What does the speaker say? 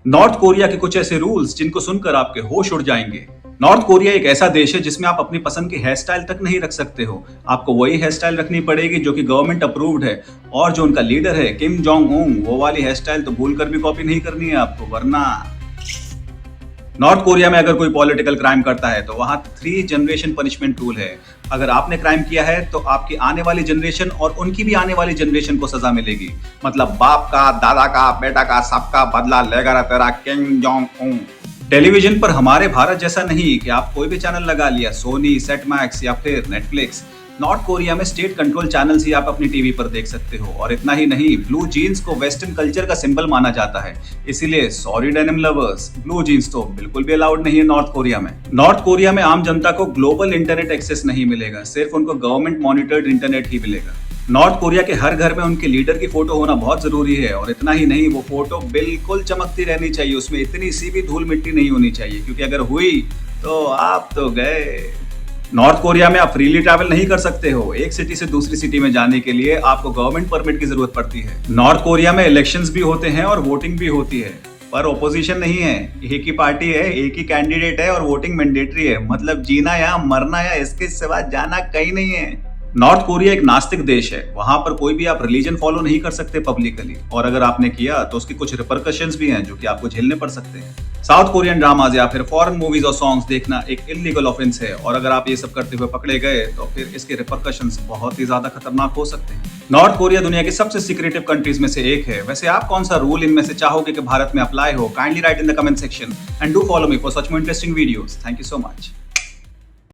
North Korea के कुछ ऐसे रूल्स जिनको सुनकर आपके होश उड़ जाएंगे। नॉर्थ कोरिया एक ऐसा देश है जिसमें आप अपनी पसंद की हेयर स्टाइल तक नहीं रख सकते हो। आपको वही हेयर स्टाइल रखनी पड़ेगी जो कि गवर्नमेंट अप्रूव्ड है, और जो उनका लीडर है किम जोंग उन, वो वाली हेयर स्टाइल तो भूल कर भी कॉपी नहीं करनी है आपको, वरना नॉर्थ कोरिया में अगर कोई पॉलिटिकल क्राइम करता है तो वहां 3 जनरेशन पनिशमेंट रूल है। अगर आपने क्राइम किया है तो आपकी आने वाली जनरेशन और उनकी भी आने वाली जनरेशन को सजा मिलेगी। मतलब बाप का, दादा का, बेटा का, सबका बदला लेगा तेरा किम जोंग उन। टेलीविजन पर हमारे भारत जैसा नहीं कि आप कोई भी चैनल लगा लिया, सोनी, सेट मैक्स या फिर नेटफ्लिक्स। नॉर्थ कोरिया में स्टेट कंट्रोल चैनल्स ही आप अपनी टीवी पर देख सकते हो। और इतना ही नहीं, ब्लू जीन्स को वेस्टर्न कल्चर का सिंबल माना जाता है, इसीलिए sorry denim lovers, blue jeans तो बिल्कुल भी अलाउड नहीं है नॉर्थ कोरिया में। नॉर्थ कोरिया में आम जनता को ग्लोबल इंटरनेट एक्सेस नहीं मिलेगा, सिर्फ उनको गवर्नमेंट मॉनिटर्ड इंटरनेट ही मिलेगा। नॉर्थ कोरिया के हर घर में उनके लीडर की फोटो होना बहुत जरूरी है, और इतना ही नहीं, वो फोटो बिल्कुल चमकती रहनी चाहिए, उसमें इतनी सी भी धूल मिट्टी नहीं होनी चाहिए, क्योंकि अगर हुई तो आप तो गए। नॉर्थ कोरिया में आप फ्रीली ट्रैवल नहीं कर सकते हो। एक सिटी से दूसरी सिटी में जाने के लिए आपको गवर्नमेंट परमिट की जरूरत पड़ती है। नॉर्थ कोरिया में इलेक्शंस भी होते हैं और वोटिंग भी होती है, पर ओपोजिशन नहीं है, एक ही पार्टी है, एक ही कैंडिडेट है और वोटिंग मैंडेटरी है। मतलब जीना या मरना या इसके सिवा जाना कहीं नहीं है। नॉर्थ कोरिया एक नास्तिक देश है, वहां पर कोई भी आप रिलीजन फॉलो नहीं कर सकते पब्लिकली, और अगर आपने किया तो उसके कुछ रिपरकशंस भी हैं जो कि आपको झेलने पड़ सकते हैं। साउथ कोरियन ड्रामाज या फिर फॉरेन मूवीज और सॉन्ग्स देखना एक इलीगल ऑफेंस है, और अगर आप ये सब करते हुए पकड़े गए तो फिर इसके रिपरकशंस बहुत ही ज्यादा खतरनाक हो सकते हैं। नॉर्थ कोरिया दुनिया की सबसे सीक्रेटिव कंट्रीज में से एक है। वैसे आप कौन सा रूल इनमें से चाहोगे कि भारत में अप्लाई हो? Kindly right in the comment section and do follow me for such more interesting videos. Thank you so much.